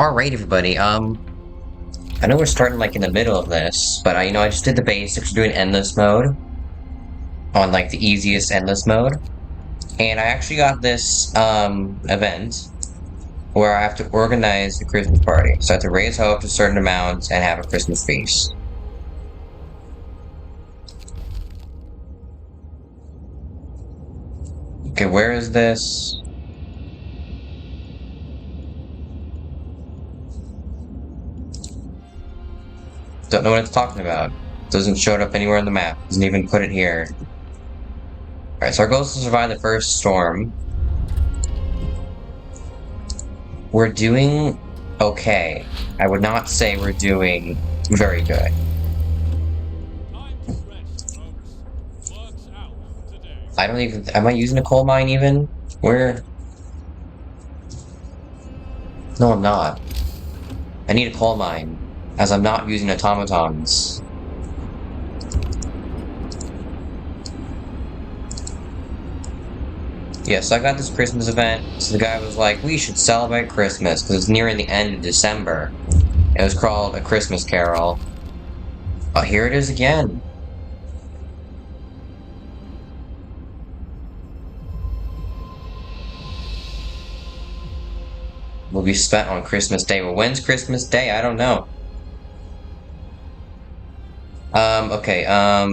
Alright, everybody, I know we're starting, like, in the middle of this, but I just did the basics, doing endless mode, on, like, the easiest endless mode, and I actually got this, event, where I have to organize a Christmas party, so I have to raise hope to a certain amount and have a Christmas feast. Okay, where is this? Don't know what it's talking about. Doesn't show it up anywhere on the map. Doesn't even put it here. Alright, so our goal is to survive the first storm. We're doing okay. I would not say we're doing very good. I don't even... Am I using a coal mine even? Where? No, I'm not. I need a coal mine, as I'm not using automatons. Yeah, so I got this Christmas event, so the guy was like, we should celebrate Christmas, because it's nearing the end of December. It was called A Christmas Carol. Oh, here it is again. Will be spent on Christmas Day. Well, when's Christmas Day? I don't know. Okay, yeah,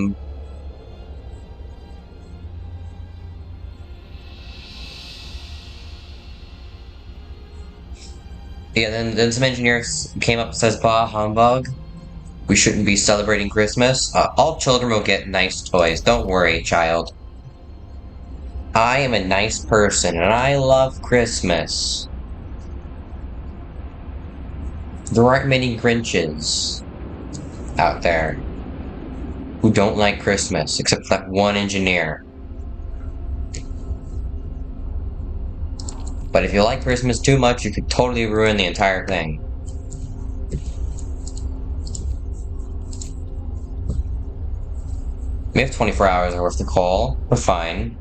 then some engineers came up and says, bah, humbug. We shouldn't be celebrating Christmas. All children will get nice toys. Don't worry, child. I am a nice person, and I love Christmas. There aren't many Grinches out there who don't like Christmas, except that one engineer. But if you like Christmas too much, you could totally ruin the entire thing. We have 24 hours worth of coal. We're fine.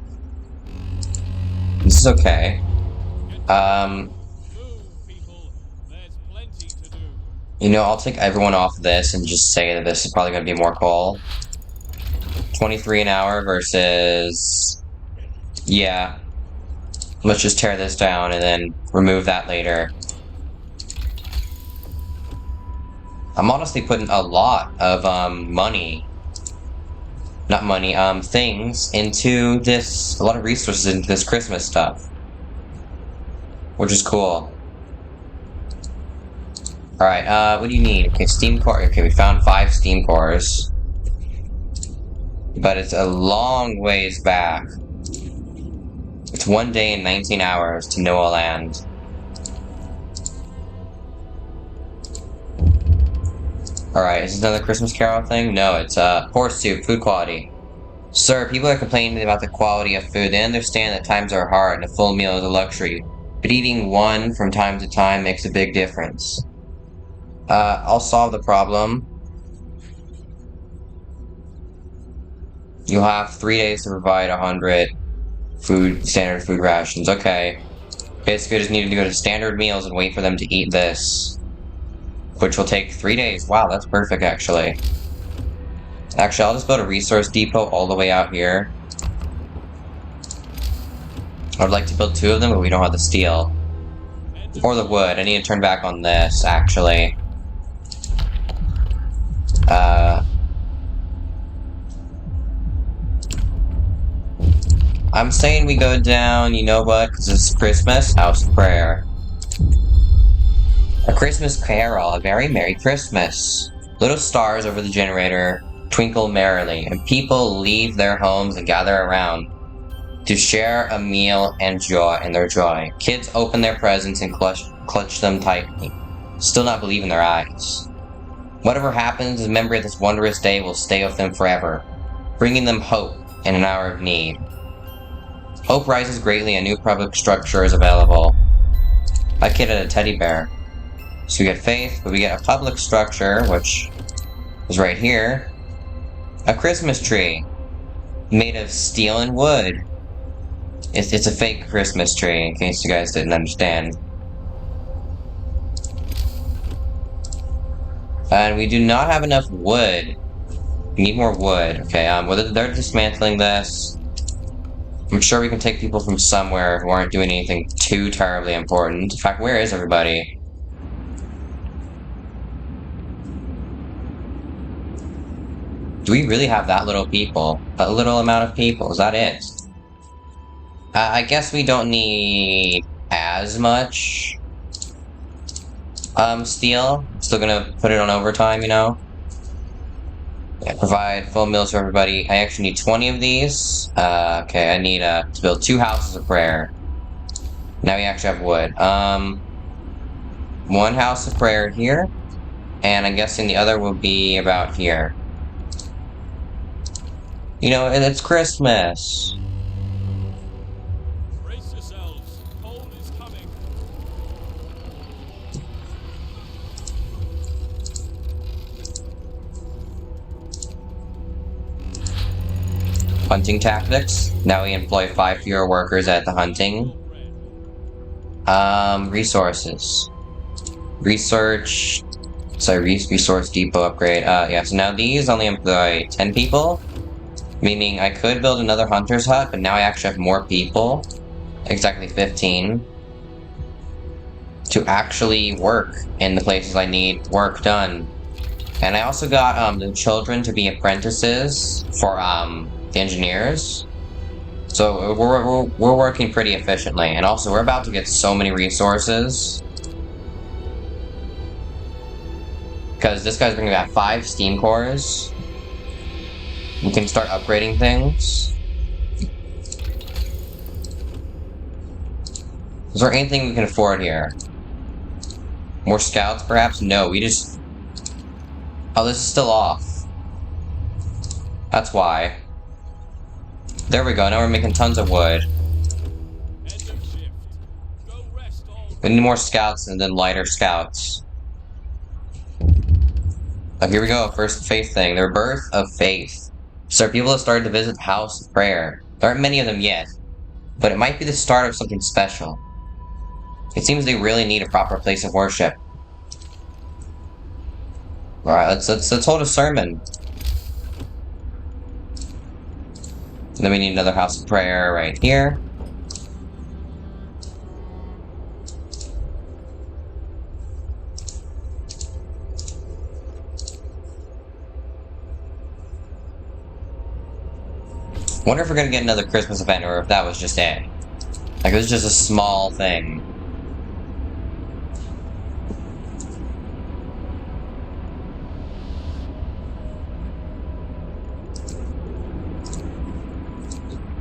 This is okay. You know, I'll take everyone off this and just say that this is probably going to be more coal. 23 an hour versus... Yeah. Let's just tear this down and then remove that later. I'm honestly putting a lot of, money... Not money, things into this... A lot of resources into this Christmas stuff. Which is cool. Alright, what do you need? Okay, steam core. Okay, we found 5 steam cores. But it's a long ways back. It's 1 day and 19 hours to Noah Land. Alright, is this another Christmas Carol thing? No, it's, horse soup, food quality. Sir, people are complaining about the quality of food. They understand that times are hard and a full meal is a luxury. But eating one from time to time makes a big difference. I'll solve the problem. You'll have 3 days to provide 100 standard food rations. Okay. Basically, I just need to go to standard meals and wait for them to eat this. Which will take 3 days. Wow, that's perfect, actually. Actually, I'll just build a resource depot all the way out here. I would like to build 2 of them, but we don't have the steel. Or the wood. I need to turn back on this, actually. I'm saying we go down, you know what, because it's Christmas, House of Prayer. A Christmas Carol, a very Merry Christmas. Little stars over the generator twinkle merrily, and people leave their homes and gather around to share a meal and joy in their joy. Kids open their presents and clutch them tightly, still not believing their eyes. Whatever happens, the memory of this wondrous day will stay with them forever, bringing them hope in an hour of need. Hope rises greatly, a new public structure is available. I kidded a teddy bear. So we get faith, but we get a public structure, which is right here. A Christmas tree, made of steel and wood. It's a fake Christmas tree, in case you guys didn't understand. And we do not have enough wood. We need more wood. Okay, whether they're dismantling this, I'm sure we can take people from somewhere who aren't doing anything too terribly important. In fact, where is everybody? Do we really have that little people? A little amount of people? Is that it? I guess we don't need as much steel. Still gonna put it on overtime, you know? Yeah, provide full meals for everybody. I actually need 20 of these. Okay, I need to build 2 houses of prayer. Now we actually have wood. 1 house of prayer here, and I'm guessing the other will be about here. You know, it's Christmas. Brace yourselves. Cold is coming. Hunting tactics. Now we employ 5 fewer workers at the hunting. Resources. Research. Sorry, resource depot upgrade. Yeah, so now these only employ 10 people. Meaning I could build another hunter's hut, but now I actually have more people. Exactly 15. To actually work in the places I need work done. And I also got, the children to be apprentices for, the engineers. So we're working pretty efficiently. And also, we're about to get so many resources. Because this guy's bringing back 5 steam cores. We can start upgrading things. Is there anything we can afford here? More scouts, perhaps? No, we just... Oh, this is still off. That's why. There we go, now we're making tons of wood. End of shift. Go rest all. We need more scouts and then lighter scouts. Oh, here we go, first faith thing. The rebirth of faith. So people have started to visit the house of prayer. There aren't many of them yet, but it might be the start of something special. It seems they really need a proper place of worship. Alright, let's hold a sermon. And then we need another house of prayer right here. Wonder if we're gonna get another Christmas event or if that was just it. Like, it was just a small thing.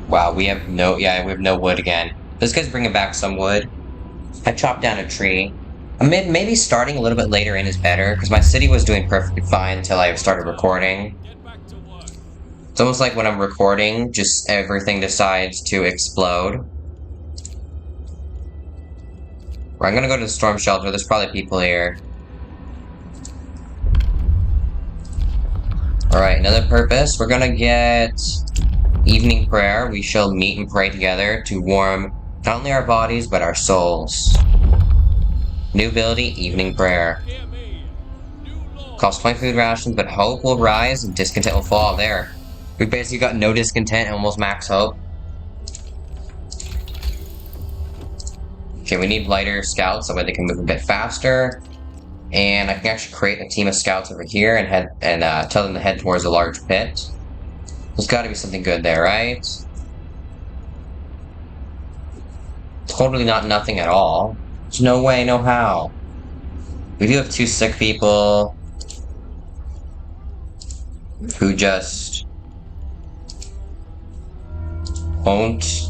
Wow, we have no wood again. This guy's bringing back some wood. I chopped down a tree. Maybe starting a little bit later in is better, because my city was doing perfectly fine until I started recording. Get back to work. It's almost like when I'm recording, just everything decides to explode. I'm gonna go to the storm shelter, there's probably people here. Alright, another purpose. We're gonna get evening prayer. We shall meet and pray together to warm not only our bodies, but our souls. New ability, evening prayer. Hear me. New law. Cost 20 food rations, but hope will rise and discontent will fall. There. We basically got no discontent and almost max hope. Okay, we need lighter scouts, that way they can move a bit faster. And I can actually create a team of scouts over here and tell them to head towards a large pit. There's gotta be something good there, right? Totally not nothing at all. There's no way, no how. We do have 2 sick people who just won't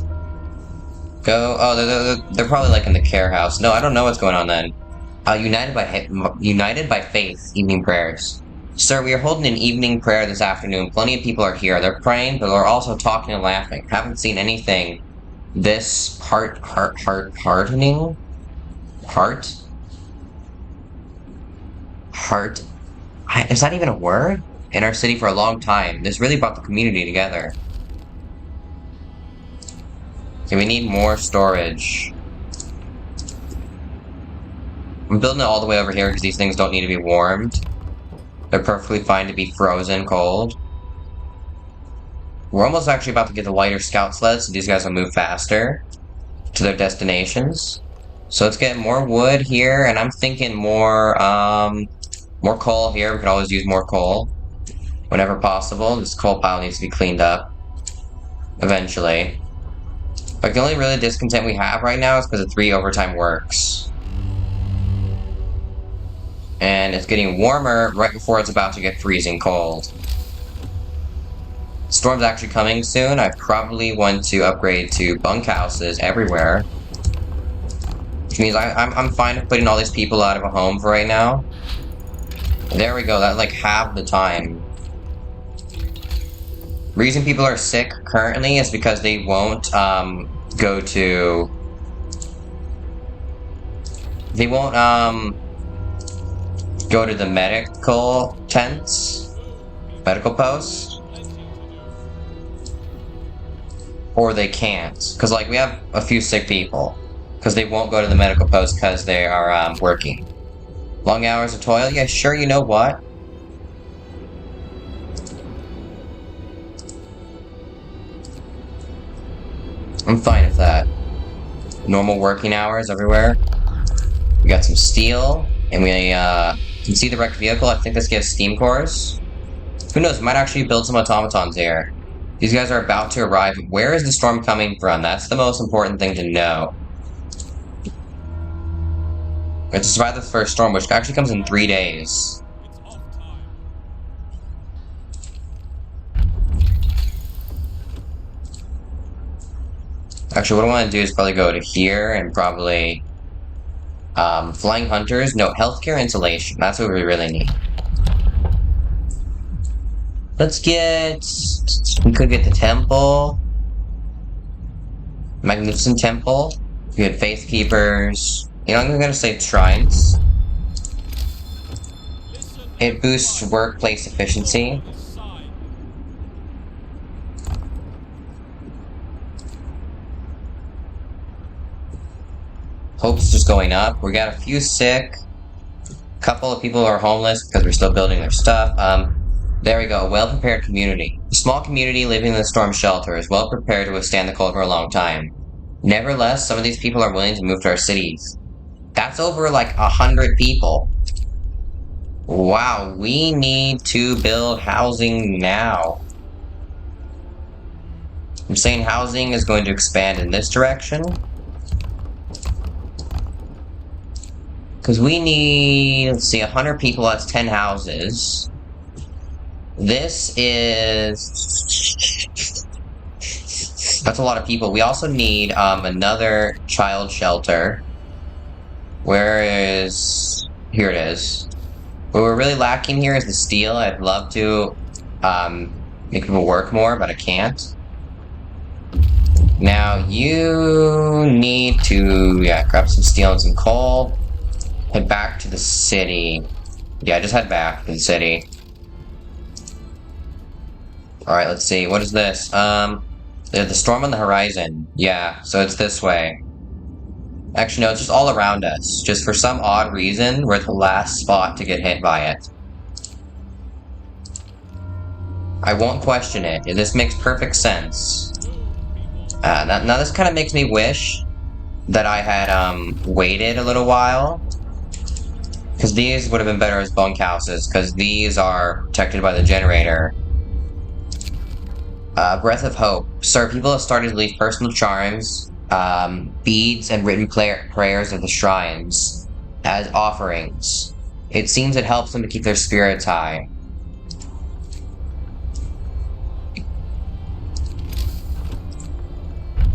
go. Oh, they're probably like in the care house. No, I don't know what's going on then. United by faith, evening prayers. Sir, we are holding an evening prayer this afternoon. Plenty of people are here. They're praying, but they're also talking and laughing. Haven't seen anything this heartening? Is that even a word? In our city for a long time. This really brought the community together. Okay, we need more storage. I'm building it all the way over here because these things don't need to be warmed. They're perfectly fine to be frozen cold. We're almost actually about to get the lighter scout sleds, so these guys will move faster to their destinations. So let's get more wood here, and I'm thinking more coal here. We could always use more coal whenever possible. This coal pile needs to be cleaned up eventually. Like, the only really discontent we have right now is because of 3 overtime works. And it's getting warmer right before it's about to get freezing cold. Storm's actually coming soon. I probably want to upgrade to bunkhouses everywhere. Which means I'm fine with putting all these people out of a home for right now. There we go, that's like half the time. Reason people are sick currently is because they won't go to... They won't go to the medical tents, medical posts, or they can't. Because, like, we have a few sick people. Because they won't go to the medical post because they are working. Long hours of toil? Yeah, sure, you know what? I'm fine with that. Normal working hours everywhere. We got some steel, and we can see the wrecked vehicle. I think this gives steam cores. Who knows, we might actually build some automatons here. These guys are about to arrive. Where is the storm coming from? That's the most important thing to know. We have to survive the first storm, which actually comes in 3 days. Actually, what I want to do is probably go to here and probably... flying hunters? No, healthcare insulation. That's what we really need. Let's get... We could get the temple. Magnificent temple. We had faith keepers. You know, I'm gonna say shrines. It boosts workplace efficiency. Hope's just going up. We got a few sick. A couple of people are homeless because we're still building their stuff. There we go. A well-prepared community. A small community living in the storm shelter is well prepared to withstand the cold for a long time. Nevertheless, some of these people are willing to move to our cities. That's over like 100 people. Wow, we need to build housing now. I'm saying housing is going to expand in this direction. Because we need, let's see, 100 people, that's 10 houses. This is... That's a lot of people. We also need another child shelter. Where is... Here it is. What we're really lacking here is the steel. I'd love to make people work more, but I can't. Now, you need to, grab some steel and some coal. Head back to the city. Yeah, just head back to the city. Alright, let's see. What is this? The storm on the horizon. Yeah, so it's this way. Actually, no, it's just all around us. Just for some odd reason, we're the last spot to get hit by it. I won't question it. This makes perfect sense. Now this kind of makes me wish that I had, waited a little while. Because these would have been better as bunkhouses, because these are protected by the generator. Breath of Hope. Sir, people have started to leave personal charms, beads, and written prayers of the shrines as offerings. It seems it helps them to keep their spirits high.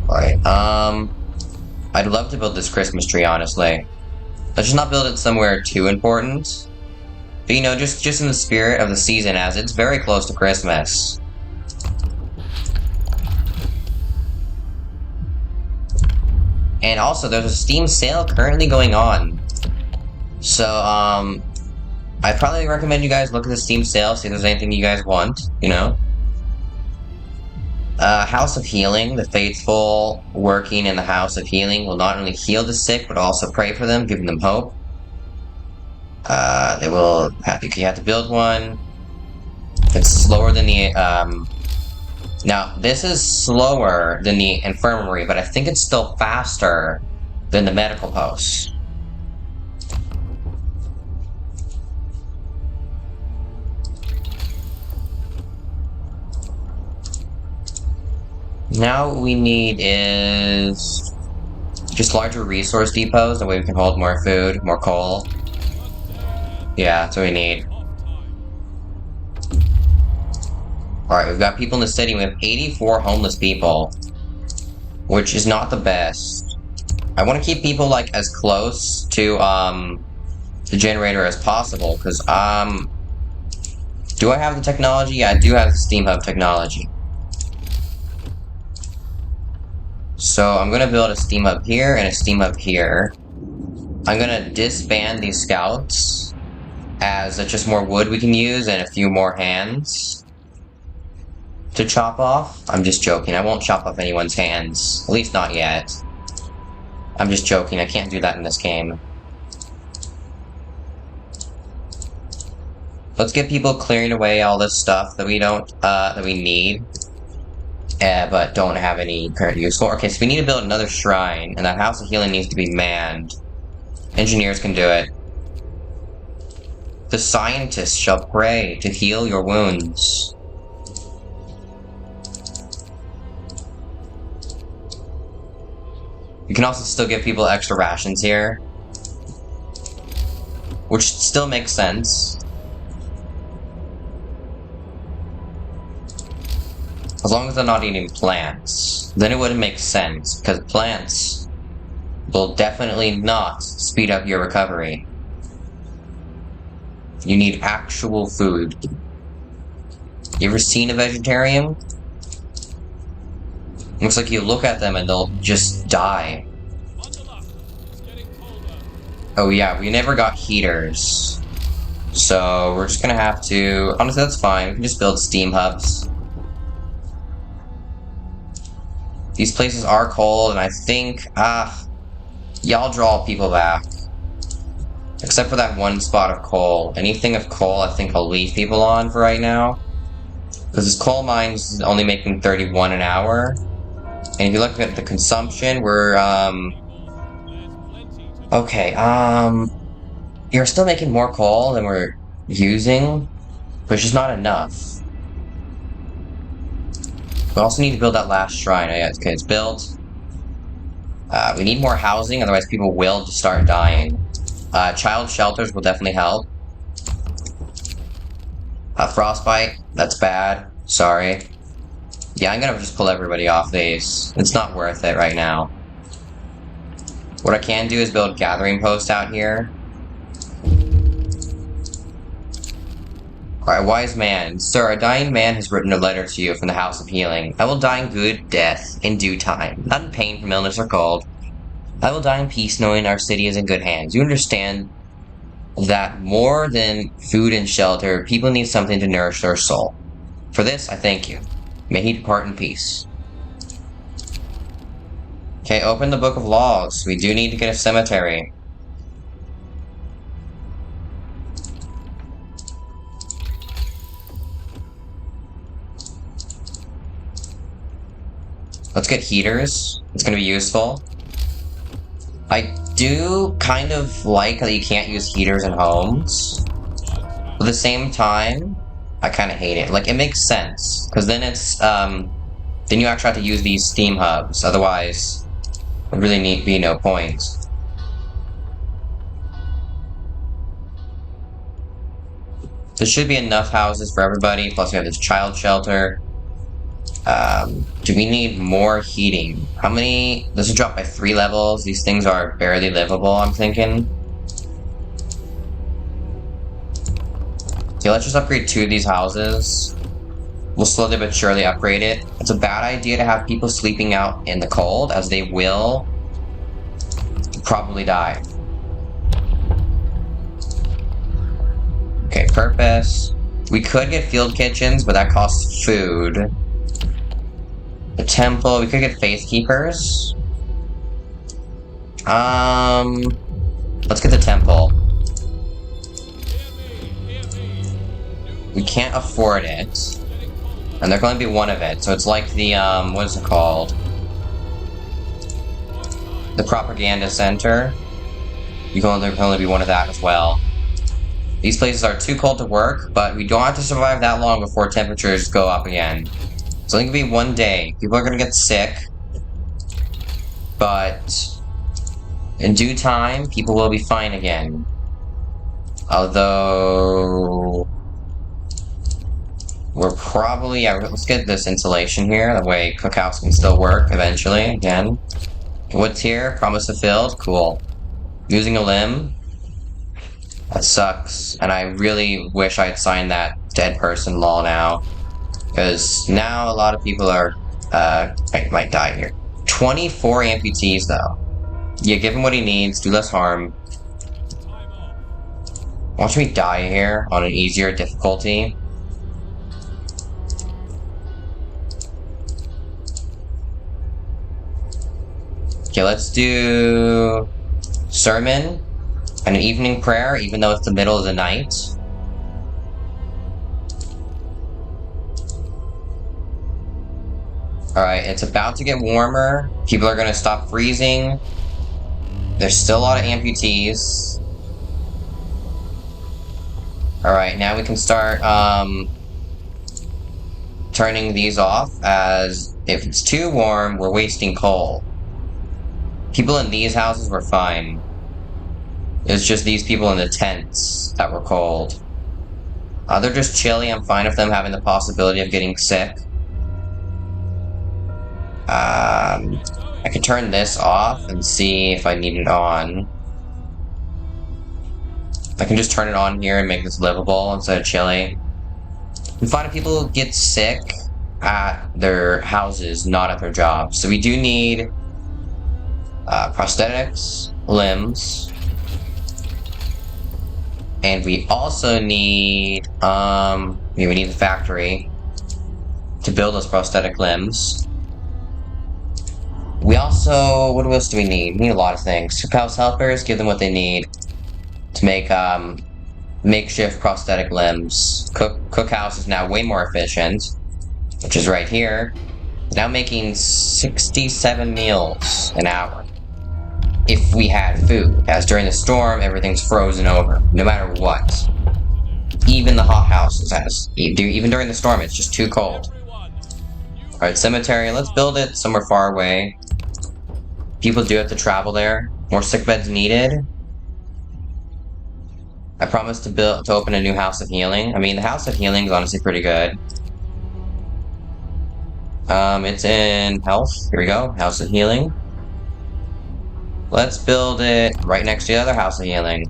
Alright, I'd love to build this Christmas tree, honestly. Let's just not build it somewhere too important. But, you know, just in the spirit of the season, as it's very close to Christmas. And also, there's a Steam sale currently going on. So, I'd probably recommend you guys look at the Steam sale, see if there's anything you guys want, you know? House of Healing. The faithful working in the House of Healing will not only heal the sick, but also pray for them, giving them hope. They will have you have to build one. It's slower than the now this is slower than the infirmary, but I think it's still faster than the medical post. Now what we need is just larger resource depots, that way we can hold more food, more coal. Yeah, that's what we need. Alright, we've got people in the city. We have 84 homeless people, which is not the best. I want to keep people, like, as close to, the generator as possible, because, do I have the technology? Yeah, I do have the Steam Hub technology. So, I'm gonna build a Steam Hub here and a Steam Hub here. I'm gonna disband these scouts, as it's just more wood we can use and a few more hands to chop off. I'm just joking. I won't chop off anyone's hands. At least not yet. I'm just joking. I can't do that in this game. Let's get people clearing away all this stuff that we don't, that we need, but don't have any current use for. Okay, so we need to build another shrine, and that House of Healing needs to be manned. Engineers can do it. The scientists shall pray to heal your wounds. You can also still give people extra rations here, which still makes sense. As long as they're not eating plants, then it wouldn't make sense, because plants will definitely not speed up your recovery. You need actual food. You ever seen a vegetarian? Looks like you look at them and they'll just die. Oh yeah, we never got heaters. So we're just gonna have to... Honestly, that's fine. We can just build steam hubs. These places are cold, and I think... y'all draw people back. Except for that one spot of coal. Anything of coal, I think I'll leave people on for right now. Because this coal mine's only making 31 an hour. And if you look at the consumption, we're, okay, you're still making more coal than we're using, but it's just not enough. We also need to build that last shrine. Oh, yeah, okay, it's built. We need more housing, otherwise people will just start dying. Child shelters will definitely help. Frostbite, that's bad. Sorry. Yeah, I'm gonna just pull everybody off these. It's not worth it right now. What I can do is build gathering posts out here. Alright, wise man. Sir, a dying man has written a letter to you from the House of Healing. I will die in good death in due time, not in pain from illness or cold. I will die in peace knowing our city is in good hands. You understand that more than food and shelter, people need something to nourish their soul. For this, I thank you. May he depart in peace. Okay, open the Book of Laws. We do need to get a cemetery. Let's get heaters. It's gonna be useful. I do kind of like that you can't use heaters in homes. But at the same time, I kind of hate it. Like, it makes sense. Because then it's, then you actually have to use these steam hubs. Otherwise, there really need be no point. There should be enough houses for everybody. Plus, we have this child shelter. Do we need more heating? How many? This will drop by 3 levels. These things are barely livable, I'm thinking. Okay, let's just upgrade 2 of these houses. We'll slowly but surely upgrade it. It's a bad idea to have people sleeping out in the cold, as they will probably die. Okay, purpose. We could get field kitchens, but that costs food. The temple, we could get faith keepers. Let's get the temple. We can't afford it. And there can only be one of it, so it's like the, what is it called? The propaganda center. There can only be one of that as well. These places are too cold to work, but we don't have to survive that long before temperatures go up again. So I think it'll be one day. People are gonna get sick, but in due time, people will be fine again. Although we're probably, yeah, let's get this insulation here. That way cookouts can still work eventually again. What's here? Promise fulfilled. Cool. Losing a limb. That sucks. And I really wish I had signed that dead person law now. Because now a lot of people are, might die here. 24 amputees though. Yeah, give him what he needs, do less harm. Watch me die here on an easier difficulty. Okay, let's do sermon and an evening prayer, even though it's the middle of the night. Alright, it's about to get warmer. People are gonna stop freezing. There's still a lot of amputees. Alright, now we can start, turning these off, as if it's too warm, we're wasting coal. People in these houses were fine. It's just these people in the tents that were cold. They're just chilly. I'm fine with them having the possibility of getting sick. I can turn this off and see if I need it on. I can just turn it on here and make this livable instead of chilly. I'm fine if people get sick at their houses, not at their jobs. So we do need prosthetics, limbs, and we also need we need the factory to build those prosthetic limbs. We also, what else do we need? We need a lot of things. Cookhouse helpers, give them what they need to make makeshift prosthetic limbs. Cookhouse is now way more efficient, which is right here. Now making 67 meals an hour. If we had food, as during the storm, everything's frozen over, no matter what. Even the hot houses, even during the storm, it's just too cold. Alright, cemetery, let's build it somewhere far away. People do have to travel there. More sick beds needed. I promised to open a new house of healing. I mean, the house of healing is honestly pretty good. It's in health. Here we go, house of healing. Let's build it right next to the other house of healing.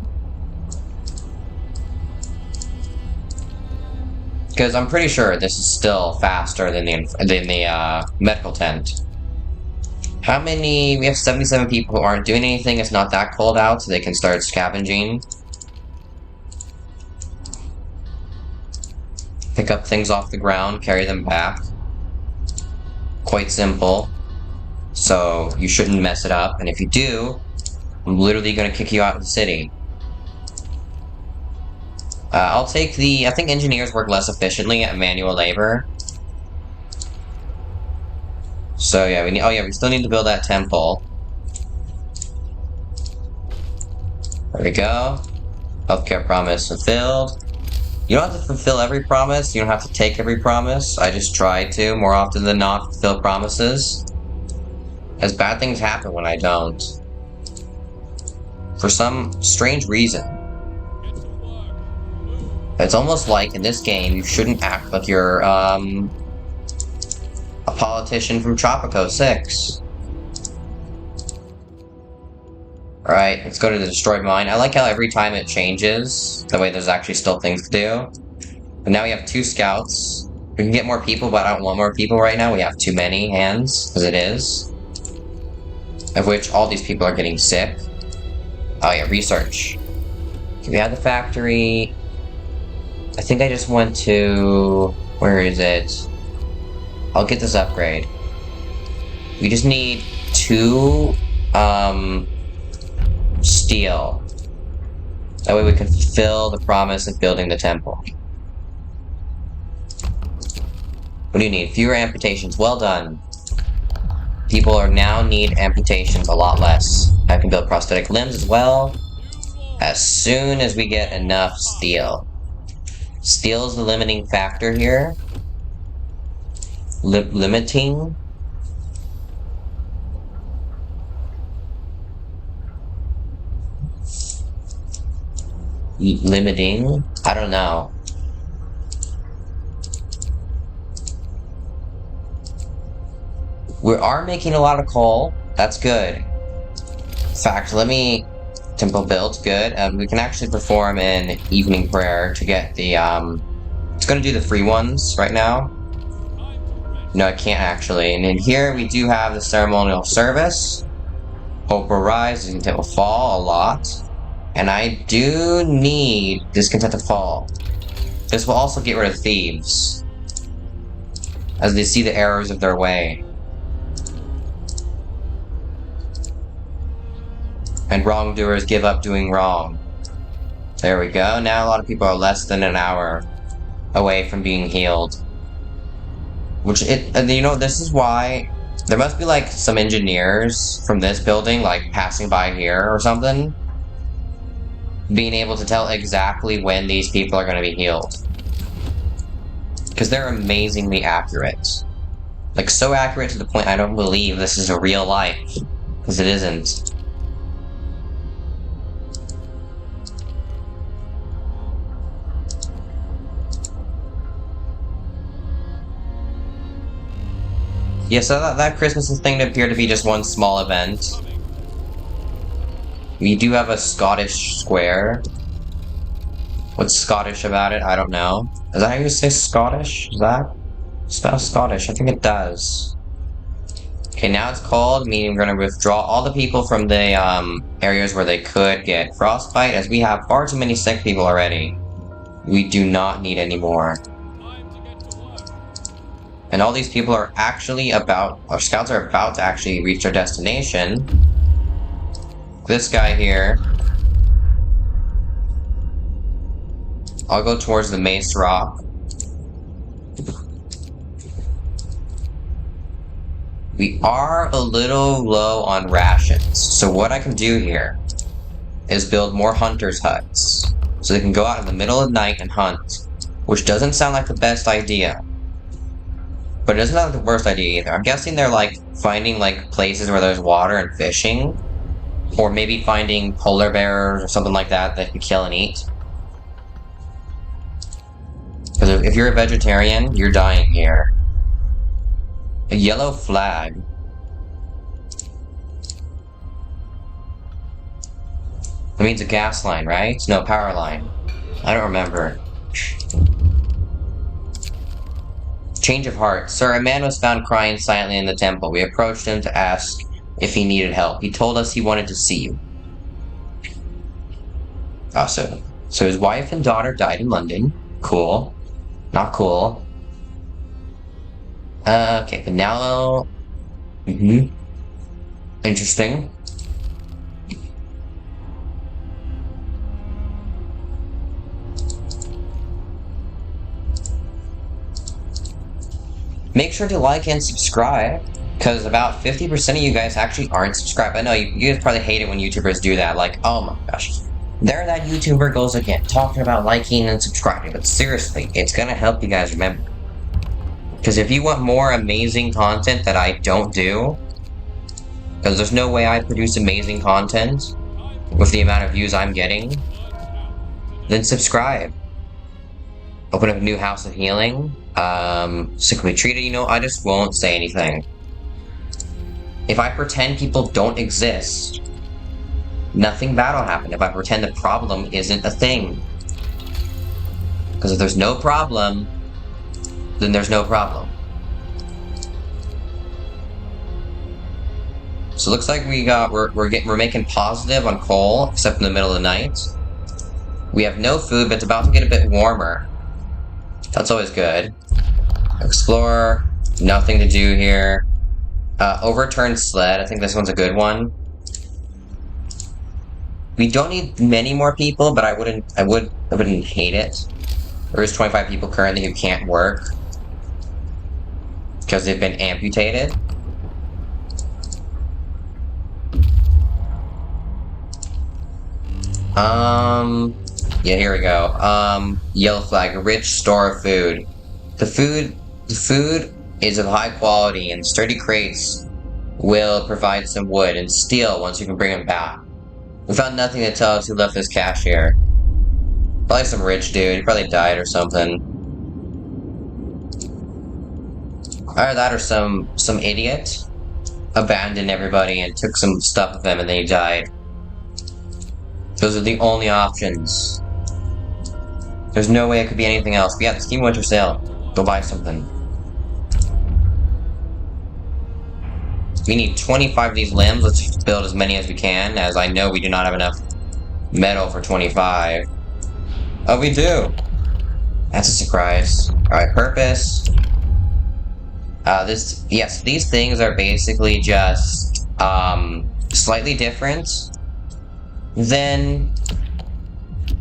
Because I'm pretty sure this is still faster than the medical tent. How many? We have 77 people who aren't doing anything. It's not that cold out, so they can start scavenging. Pick up things off the ground, carry them back. Quite simple. So you shouldn't mess it up, and if you do, I'm literally gonna kick you out of the city. I'll take I think engineers work less efficiently at manual labor. So yeah, we still need to build that temple. There we go. Healthcare promise fulfilled. You don't have to fulfill every promise, you don't have to take every promise. I just try to, more often than not, fulfill promises. As bad things happen when I don't. For some strange reason. It's almost like, in this game, you shouldn't act like you're, a politician from Tropico 6. Alright, let's go to the destroyed mine. I like how every time it changes, the way there's actually still things to do. But now we have 2 scouts. We can get more people, but I don't want more people right now. We have too many hands, as it is. Of which all these people are getting sick. Oh yeah, research. Okay, we have the factory. I think I just went to... where is it? I'll get this upgrade. We just need 2, steel. That way we can fulfill the promise of building the temple. What do you need? Fewer amputations. Well done. People are now need amputations a lot less. I can build prosthetic limbs as well. As soon as we get enough steel. Steel is the limiting factor here. Limiting? Limiting? I don't know. We are making a lot of coal. That's good. In fact, let me... Temple built, good. We can actually perform an evening prayer to get the, It's gonna do the free ones right now. No, I can't actually. And in here, we do have the ceremonial service. Hope will rise, discontent will fall a lot. And I do need discontent to fall. This will also get rid of thieves, as they see the errors of their way. And wrongdoers give up doing wrong. There we go. Now a lot of people are less than an hour away from being healed. Which, you know, this is why there must be like some engineers from this building like passing by here or something, being able to tell exactly when these people are going to be healed. Because they're amazingly accurate. Like, so accurate to the point I don't believe this is a real life. Because it isn't. Yeah, so that Christmas thing appeared to be just one small event. We do have a Scottish square. What's Scottish about it? I don't know. Is that how you say Scottish? Is that spell Scottish? I think it does. Okay, now it's cold, meaning we're gonna withdraw all the people from the areas where they could get frostbite, as we have far too many sick people already. We do not need any more. And all these people are actually our scouts are about to actually reach their destination. This guy here. I'll go towards the Mace Rock. We are a little low on rations, so what I can do here is build more hunters' huts, so they can go out in the middle of the night and hunt, which doesn't sound like the best idea. But it doesn't sound like the worst idea either. I'm guessing they're like finding like places where there's water and fishing, or maybe finding polar bears or something like that that you kill and eat. Because if you're a vegetarian, you're dying here. A yellow flag. That means a gas line, right? No, power line. I don't remember. Change of heart. Sir, a man was found crying silently in the temple. We approached him to ask if he needed help. He told us he wanted to see you. Awesome. So his wife and daughter died in London. Cool. Not cool. Okay, but now... Interesting. Make sure to like and subscribe, because about 50% of you guys actually aren't subscribed. I know, you guys probably hate it when YouTubers do that, like, oh my gosh. There that YouTuber goes again, talking about liking and subscribing, but seriously, it's gonna help you guys remember. Because if you want more amazing content that I don't do, because there's no way I produce amazing content with the amount of views I'm getting, then subscribe. Open up a new house of healing. Sickly treated, you know, I just won't say anything. If I pretend people don't exist, nothing bad will happen. If I pretend the problem isn't a thing. Because if there's no problem, then there's no problem. So it looks like we're making positive on coal, except in the middle of the night. We have no food, but it's about to get a bit warmer. That's always good. Explore, nothing to do here. Overturned sled, I think this one's a good one. We don't need many more people, but I wouldn't hate it. There is 25 people currently who can't work. Because they've been amputated. Yeah, here we go. Yellow flag, rich store of food. The food is of high quality, and sturdy crates will provide some wood and steel once you can bring them back. We found nothing to tell us who left this cash here. Probably some rich dude. He probably died or something. Either that or some idiot abandoned everybody and took some stuff with them and then he died. Those are the only options. There's no way it could be anything else. But yeah, the Steam Winter Sale. Go buy something. We need 25 of these limbs. Let's build as many as we can, as I know we do not have enough metal for 25. Oh, we do! That's a surprise. Alright, purpose. Yes, these things are basically just, slightly different than...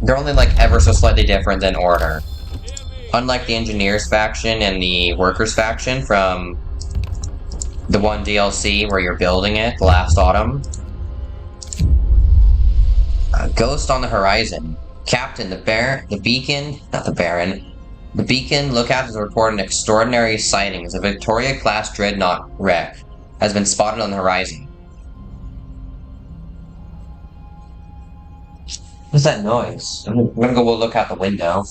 They're only, like, ever so slightly different than Order. Unlike the Engineers faction and the Workers faction from the one DLC where you're building it last autumn. Ghost on the horizon. Captain, the beacon lookout has reported an extraordinary sighting as a Victoria-class dreadnought wreck has been spotted on the horizon. What's that noise? I'm gonna go look out the window.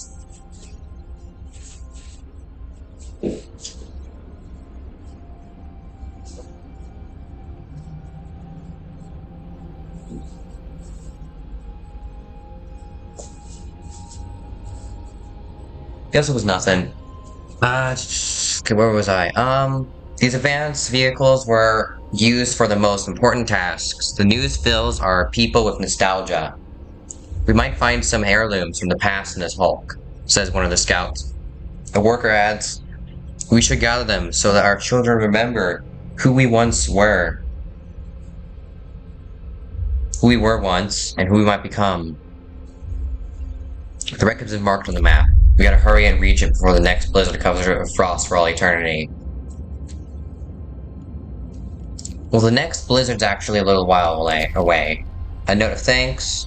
Guess it was nothing. Okay, where was I? These advanced vehicles were used for the most important tasks. The news fills our people with nostalgia. We might find some heirlooms from the past in this hulk, says one of the scouts. A worker adds, we should gather them so that our children remember who we once were. Who we were once, and who we might become. The wreck has been marked on the map. We gotta hurry and reach it before the next blizzard covers it with frost for all eternity. Well, the next blizzard's actually a little while away. A note of thanks.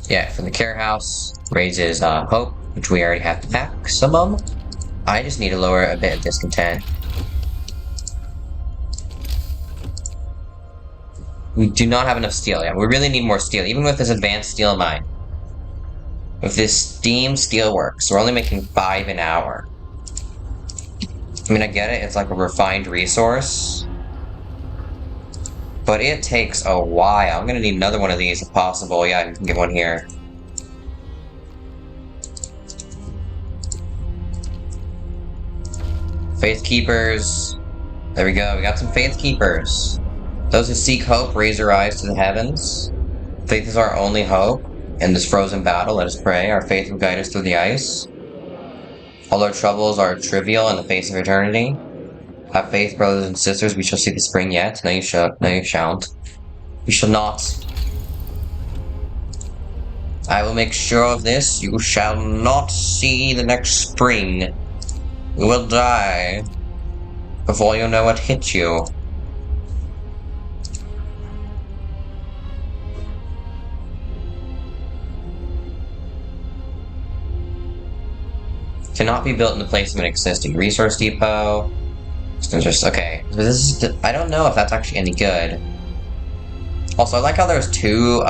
Yeah, from the care house. Raises hope, which we already have maximum. I just need to lower a bit of discontent. We do not have enough steel yet. We really need more steel, even with this advanced steel mine. With this steam steelworks, we're only making 5 an hour. I mean, I get it, it's like a refined resource. But it takes a while. I'm gonna need another one of these if possible. Yeah, I can get one here. Faith Keepers. There we go, we got some Faith Keepers. Those who seek hope raise their eyes to the heavens. Faith is our only hope. In this frozen battle, let us pray. Our faith will guide us through the ice. All our troubles are trivial in the face of eternity. Have faith, brothers and sisters. We shall see the spring yet. No, you shan't. You shall not. I will make sure of this. You shall not see the next spring. You will die before you know what hit you. Cannot be built in the place of an existing resource depot. Just okay. This is, I don't know if that's actually any good. Also, I like how there's 2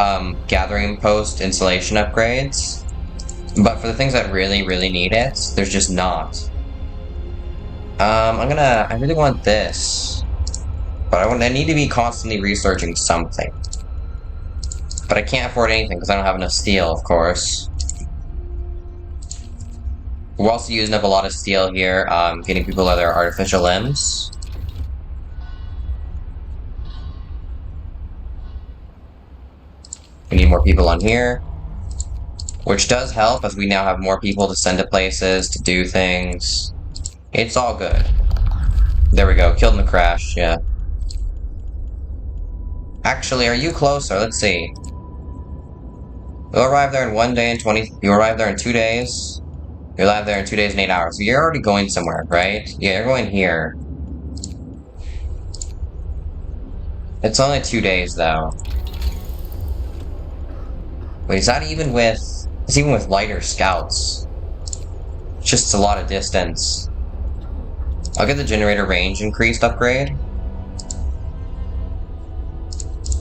gathering post installation upgrades, but for the things that really, really need it, there's just not. I really want this, but I need to be constantly researching something. But I can't afford anything because I don't have enough steel, of course. We're also using up a lot of steel here, getting people their artificial limbs. We need more people on here. Which does help, as we now have more people to send to places, to do things. It's all good. There we go, killed in the crash, yeah. Actually, are you closer? Let's see. You'll arrive there in 1 day and 20... You'll arrive there in 2 days. You'll have there in 2 days and 8 hours. You're already going somewhere, right? Yeah, you're going here. It's only 2 days, though. Wait, is that even with... It's even with lighter scouts. It's just a lot of distance. I'll get the generator range increased upgrade.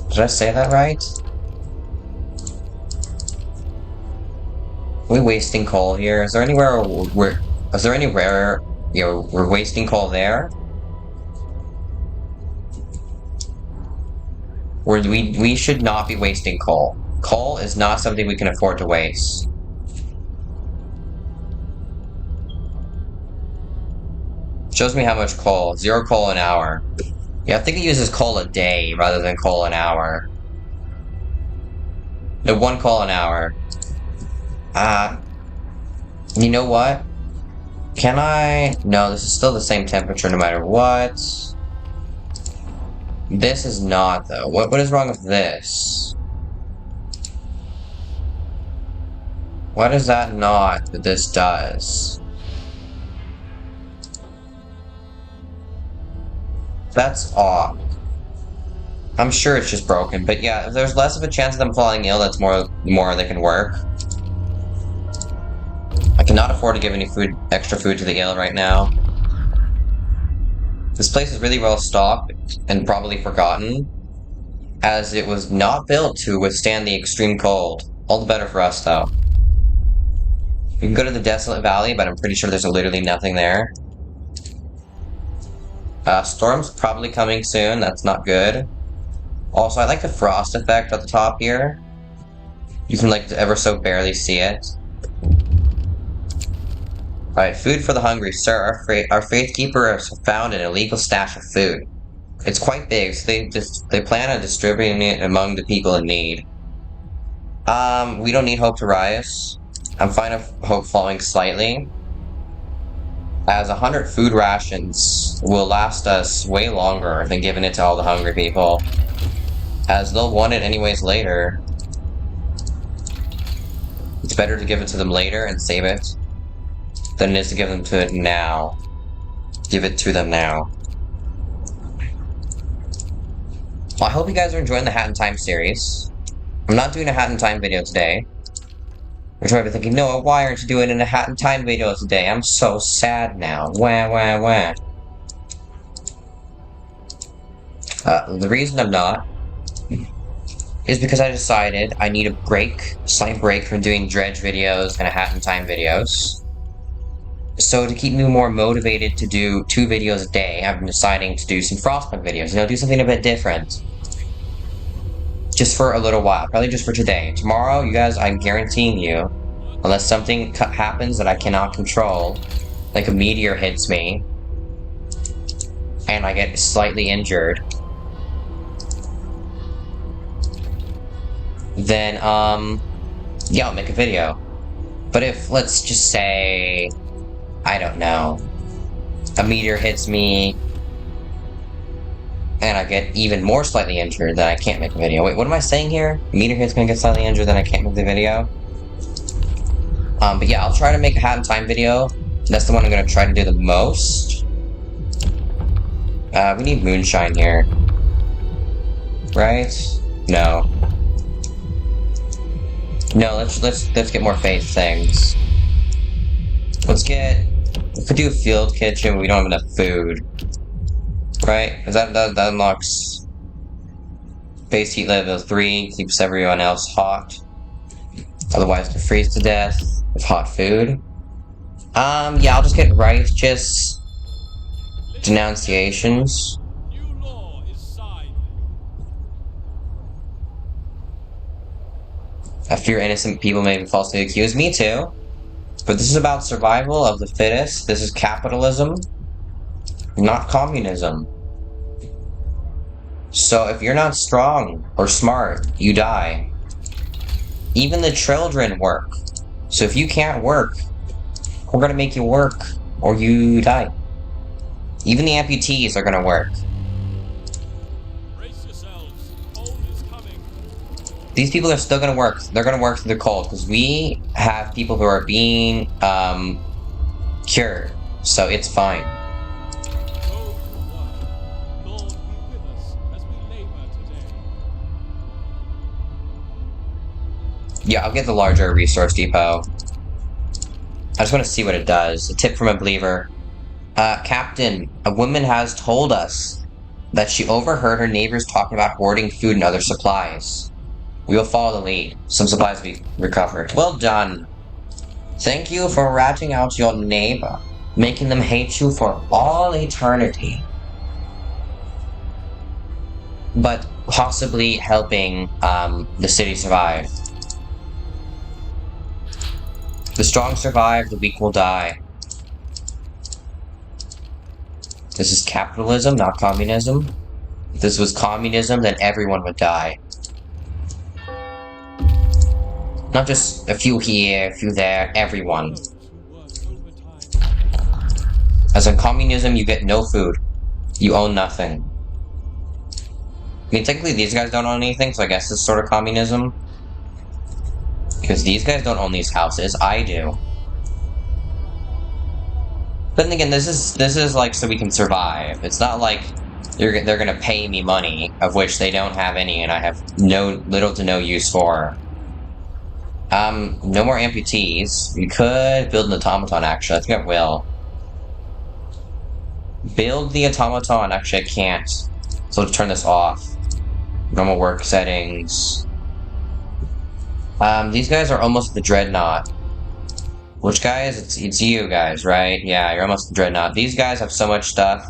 Did I say that right? Are we wasting coal here? Is there anywhere we're... Is there anywhere... You know, we're wasting coal there? We should not be wasting coal. Coal is not something we can afford to waste. Shows me how much coal. 0 coal an hour. Yeah, I think it uses coal a day rather than coal an hour. No, 1 coal an hour. You know what? Can I... No, this is still the same temperature no matter what. This is not, though. What is wrong with this? What is that not that this does? That's off. I'm sure it's just broken, but yeah, if there's less of a chance of them falling ill, that's the more they can work. I cannot afford to give any extra food to the ill right now. This place is really well stocked and probably forgotten, as it was not built to withstand the extreme cold. All the better for us, though. We can go to the Desolate Valley, but I'm pretty sure there's literally nothing there. Storm's probably coming soon, that's not good. Also, I like the frost effect at the top here. You can, like, ever so barely see it. Alright, food for the hungry. Sir, our Faithkeeper has found an illegal stash of food. It's quite big, so they plan on distributing it among the people in need. We don't need hope to rise. I'm fine with hope falling slightly. As 100 food rations will last us way longer than giving it to all the hungry people. As they'll want it anyways later. It's better to give it to them later and save it than it is to give them to it now. Give it to them now. Well, I hope you guys are enjoying the Hat in Time series. I'm not doing a Hat in Time video today. You're probably thinking, no, why aren't you doing a Hat in Time video today? I'm so sad now. Wah, wah, wah. The reason I'm not is because I decided I need a slight break from doing Dredge videos and a Hat in Time videos. So to keep me more motivated to do 2 videos a day, I've been deciding to do some frostpunk videos. You know, do something a bit different. Just for a little while, probably just for today. Tomorrow, you guys, I'm guaranteeing you, unless something happens that I cannot control, like a meteor hits me, and I get slightly injured, then, yeah, I'll make a video. But if, let's just say, I don't know, a meteor hits me, and I get even more slightly injured, then I can't make a video. Wait, what am I saying here? A meteor hit's gonna get slightly injured, then I can't make the video? But yeah, I'll try to make a Hat in Time video. That's the one I'm gonna try to do the most. We need moonshine here. Right? No. No, let's get more faith things. We could do a field kitchen, we don't have enough food. Right? Because that unlocks base heat level 3, keeps everyone else hot. Otherwise, they freeze to death with hot food. Yeah, I'll just get righteous denunciations. New law is signed. I fear innocent people may be falsely accused. Me too. But this is about survival of the fittest. This is capitalism, not communism. So if you're not strong or smart, you die. Even the children work. So if you can't work, we're gonna make you work, or you die. Even the amputees are gonna work. Brace yourselves. Cold is coming. These people are still gonna work. They're gonna work through the cold, because we have people who are being, cured. So it's fine. Go to work. Lord be with us as we labor today. Yeah, I'll get the larger resource depot. I just want to see what it does. A tip from a believer. Captain, a woman has told us that she overheard her neighbors talking about hoarding food and other supplies. We will follow the lead. Some supplies will be recovered. Well done. Thank you for ratting out your neighbor, making them hate you for all eternity. But possibly helping, the city survive. The strong survive, the weak will die. This is capitalism, not communism. If this was communism, then everyone would die. Not just a few here, a few there, everyone. Those who work overtime. As in communism, you get no food. You own nothing. I mean, technically these guys don't own anything, so I guess it's sort of communism. Because these guys don't own these houses, I do. But then again, this is like so we can survive. It's not like they're gonna pay me money, of which they don't have any, and I have little to no use for. No more amputees. We could build an automaton, actually. I think I will. Build the automaton. Actually, I can't. So let's turn this off. Normal work settings. These guys are almost the dreadnought. Which guys? It's you guys, right? Yeah, you're almost the dreadnought. These guys have so much stuff.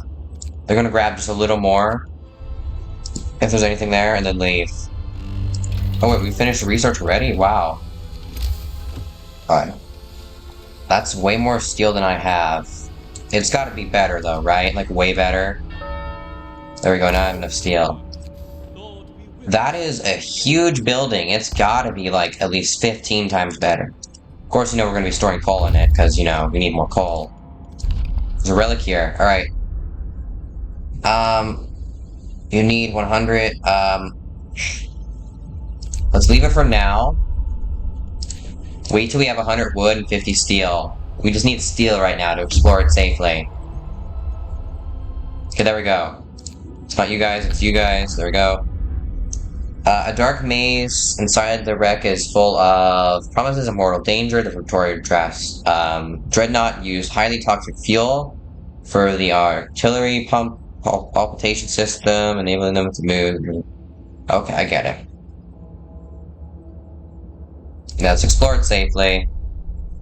They're gonna grab just a little more. If there's anything there, and then leave. Oh wait, we finished the research already? Wow. Alright. That's way more steel than I have. It's gotta be better though, right? Like, way better. There we go, now I have enough steel. That is a huge building. It's gotta be, like, at least 15 times better. Of course, you know we're gonna be storing coal in it, because, you know, we need more coal. There's a relic here. Alright. You need 100, let's leave it for now. Wait till we have 100 wood and 50 steel. We just need steel right now to explore it safely. Okay, there we go. It's not you guys, it's you guys. There we go. A dark maze inside the wreck is full of promises of mortal danger. The Victoria dress. Dreadnought used highly toxic fuel for the artillery pump palpitation system, enabling them to move. Okay, I get it. Now let's explore it safely.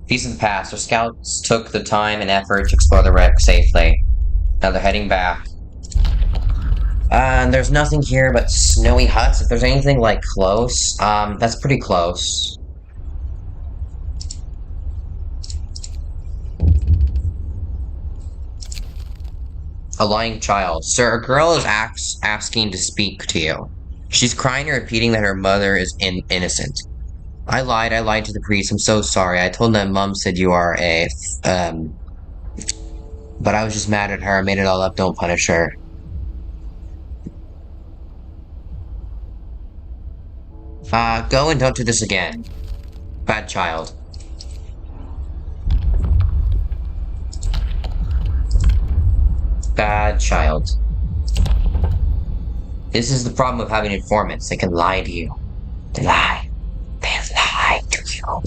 Piece of the past. Our scouts took the time and effort to explore the wreck safely. Now they're heading back. And there's nothing here but snowy huts. If there's anything, like, close, that's pretty close. A lying child. Sir, a girl is asking to speak to you. She's crying and repeating that her mother is innocent. I lied to the priest. I'm so sorry. I told them Mom said you are but I was just mad at her. I made it all up. Don't punish her. Go and don't do this again. Bad child. Bad child. This is the problem of having informants. They can lie to you. They lie. They lie to you.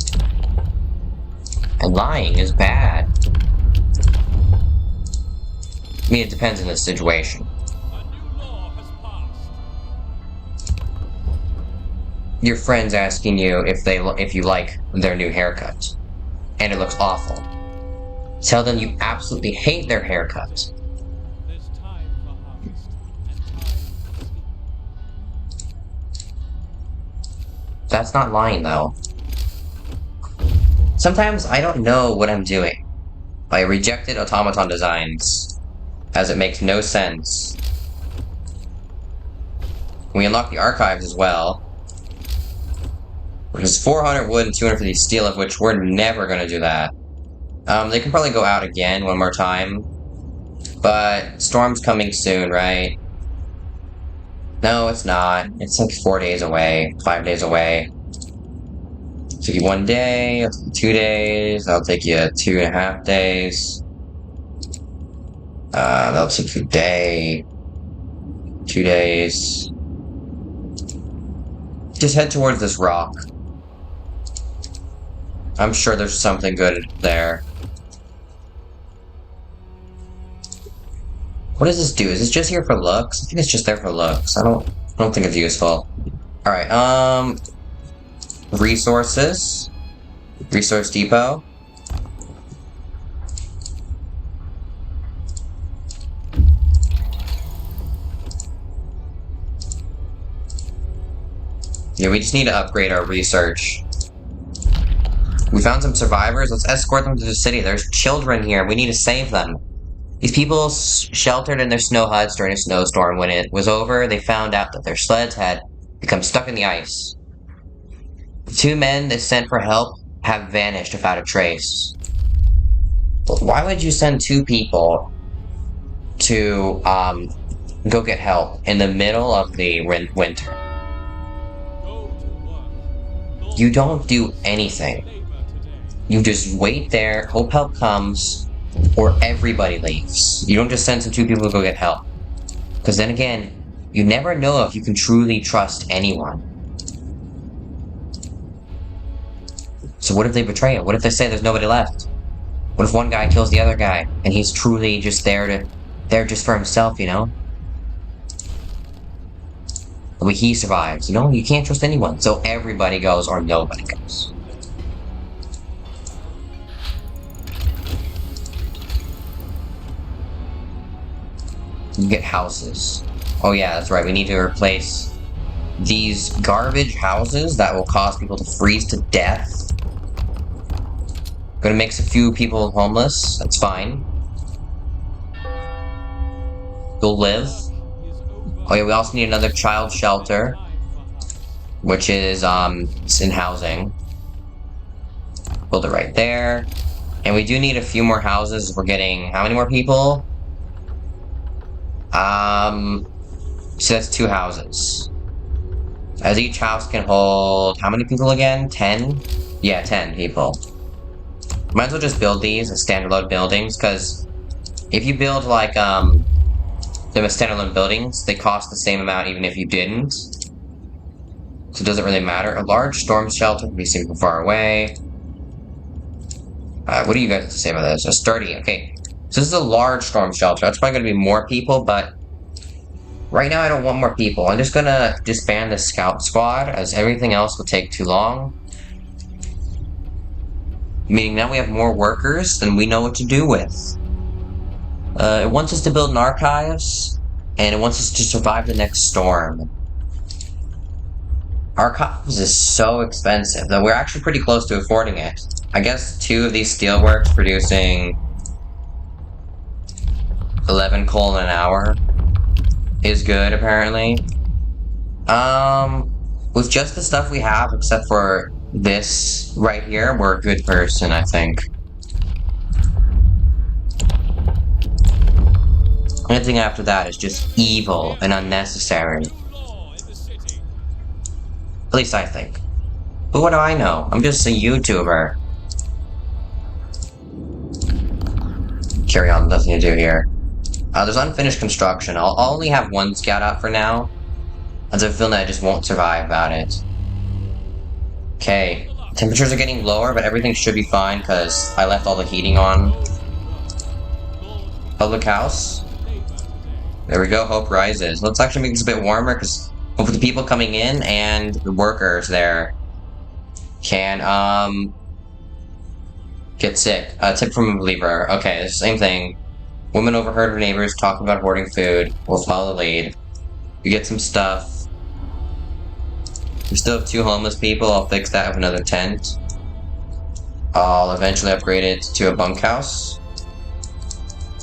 And lying is bad. I mean, it depends on the situation. A new law has passed. Your friend's asking you if you like their new haircut, and it looks awful. Tell them you absolutely hate their haircut. There's time for harvest and time for sleep. That's not lying, though. Sometimes I don't know what I'm doing. I rejected automaton designs, as it makes no sense. We unlock the archives as well, which is 400 wood and 250 steel, of which we're never gonna do that. They can probably go out again one more time, but storm's coming soon, right? No, it's not. It's like 4 days away, 5 days away. Took you 1 day, it'll take you 2 days, that'll take you 2.5 days. That'll take you a day, 2 days. Just head towards this rock. I'm sure there's something good there. What does this do? Is this just here for looks? I think it's just there for looks. I don't think it's useful. Alright, resources. Resource depot. Yeah, we just need to upgrade our research. We found some survivors. Let's escort them to the city. There's children here. We need to save them. These people sheltered in their snow huts during a snowstorm. When it was over, they found out that their sleds had become stuck in the ice. The 2 men they sent for help have vanished without a trace. But why would you send 2 people to go get help in the middle of the winter? You don't do anything. You just wait there, hope help comes, or everybody leaves. You don't just send some 2 people to go get help. Because then again, you never know if you can truly trust anyone. So what if they betray you? What if they say there's nobody left? What if one guy kills the other guy, and he's truly just there just for himself, you know? But he survives, you know? You can't trust anyone, so everybody goes or nobody goes. You get houses. Oh yeah, that's right, we need to replace these garbage houses that will cause people to freeze to death. Gonna make a few people homeless, that's fine. They'll live. Oh yeah, we also need another child shelter, which is in housing. Build it right there. And we do need a few more houses. We're getting how many more people? So that's 2 houses. As each house can hold how many people again? 10? Yeah, 10 people. Might as well just build these as standalone buildings, because if you build like them as standalone buildings, they cost the same amount even if you didn't. So it doesn't really matter. A large storm shelter can be seen from far away. What do you guys have to say about this? A sturdy, okay. So this is a large storm shelter. That's probably gonna be more people, but right now I don't want more people. I'm just gonna disband the scout squad, as everything else will take too long. Meaning now we have more workers than we know what to do with. It wants us to build an archives, and it wants us to survive the next storm. Archives is so expensive, though we're actually pretty close to affording it. I guess 2 of these steelworks producing 11 coal an hour is good, apparently. With just the stuff we have, except for this right here, we're a good person, I think. Anything after that is just evil and unnecessary. At least I think. But what do I know? I'm just a YouTuber. Carry on, nothing to do here. There's unfinished construction. I'll only have 1 scout out for now, as I feel that I just won't survive without it. Okay, temperatures are getting lower, but everything should be fine because I left all the heating on. Public house. There we go, hope rises. Let's actually make this a bit warmer because hopefully the people coming in and the workers there can get sick. Tip from a believer. Okay, it's the same thing. Woman overheard her neighbors talking about hoarding food. We'll follow the lead. You get some stuff. We still have 2 homeless people. I'll fix that with another tent. I'll eventually upgrade it to a bunkhouse.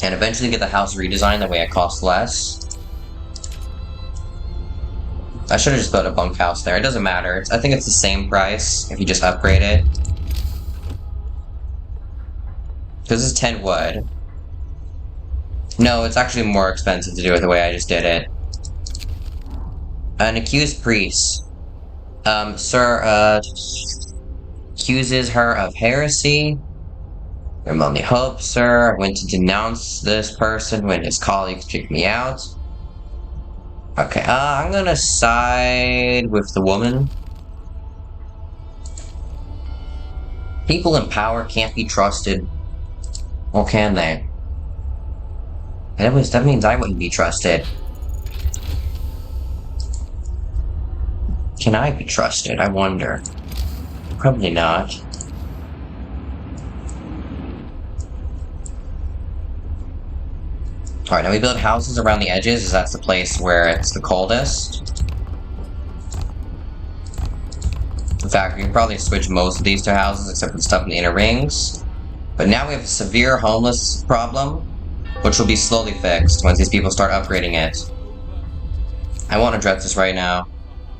And eventually get the house redesigned, that way it costs less. I should have just built a bunkhouse there. It doesn't matter. I think it's the same price if you just upgrade it. This is 10 wood. No, it's actually more expensive to do it the way I just did it. An accused priest. Sir, accuses her of heresy. Your only hope, sir. I went to denounce this person when his colleagues kicked me out. Okay, I'm gonna side with the woman. People in power can't be trusted. Or can they? That means I wouldn't be trusted. Can I be trusted? I wonder. Probably not. Alright, now we build houses around the edges, as that's the place where it's the coldest. In fact, we can probably switch most of these to houses, except for the stuff in the inner rings. But now we have a severe homeless problem, which will be slowly fixed once these people start upgrading it. I won't address this right now.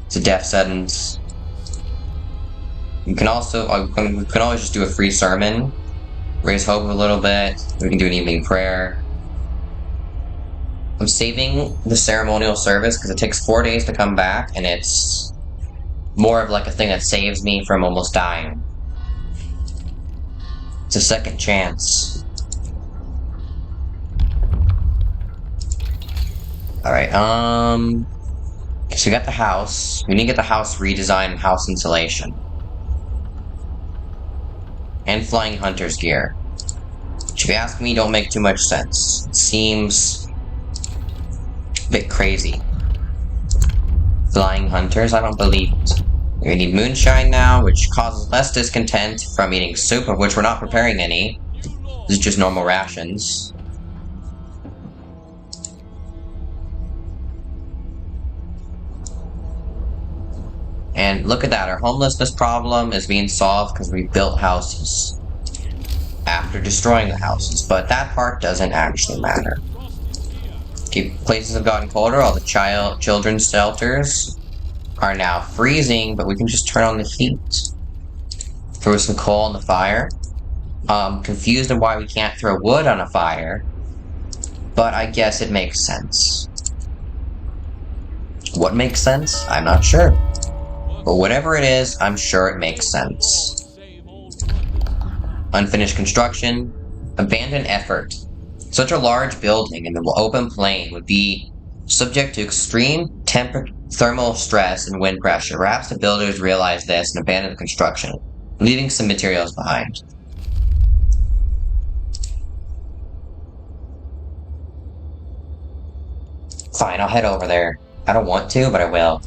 It's a death sentence. You can also, we can always just do a free sermon, raise hope a little bit. We can do an evening prayer. I'm saving the ceremonial service because it takes 4 days to come back, and it's more of like a thing that saves me from almost dying. It's a second chance. Alright, so we got the house. We need to get the house redesigned and house insulation. And flying hunter's gear. Which, if you ask me, don't make too much sense. It seems a bit crazy. Flying hunters? I don't believe it. We need moonshine now, which causes less discontent from eating soup, of which we're not preparing any. This is just normal rations. And look at that, our homelessness problem is being solved because we built houses after destroying the houses, but that part doesn't actually matter. Places have gotten colder, all the children's shelters are now freezing, but we can just turn on the heat. Throw some coal on the fire. Confused on why we can't throw wood on a fire, but I guess it makes sense. What makes sense? I'm not sure. But whatever it is, I'm sure it makes sense. Unfinished construction. Abandoned effort. Such a large building in the open plain would be subject to extreme thermal stress and wind pressure. Perhaps the builders realized this and abandoned the construction, leaving some materials behind. Fine, I'll head over there. I don't want to, but I will.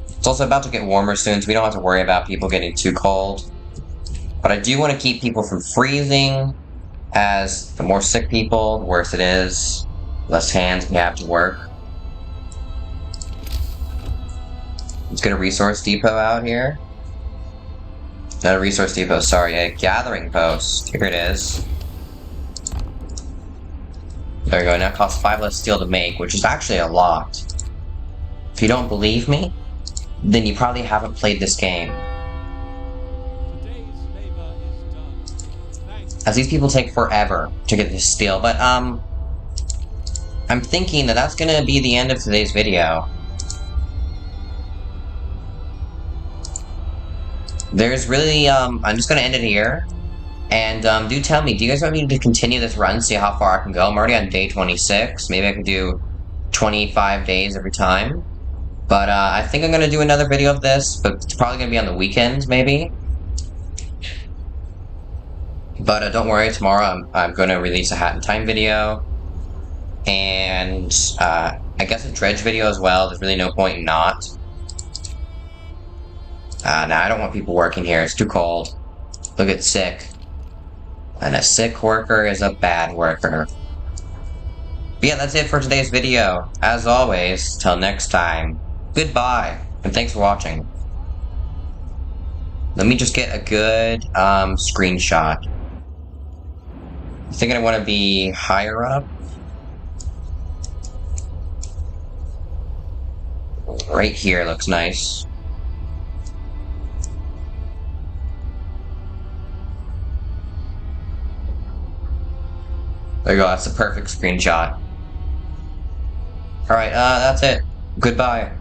It's also about to get warmer soon, so we don't have to worry about people getting too cold. But I do want to keep people from freezing, as the more sick people, the worse it is. Less hands we have to work. Let's get a resource depot out here. Not a resource depot, sorry, a gathering post. Here it is. There we go, now it costs 5 less steel to make, which is actually a lot. If you don't believe me, then you probably haven't played this game. As these people take forever to get this steel, but I'm thinking that that's gonna be the end of today's video. There's really, I'm just gonna end it here. And, do tell me, do you guys want me to continue this run, see how far I can go? I'm already on day 26. Maybe I can do 25 days every time. But, I think I'm gonna do another video of this, but it's probably gonna be on the weekends, maybe. But, don't worry, tomorrow I'm gonna release a Hat in Time video. And, I guess a dredge video as well. There's really no point in not. Nah, I don't want people working here. It's too cold. Look at sick. And a sick worker is a bad worker. But yeah, that's it for today's video. As always, till next time, goodbye, and thanks for watching. Let me just get a good, screenshot. I think I want to be higher up. Right here looks nice. There you go, that's the perfect screenshot. Alright, that's it. Goodbye.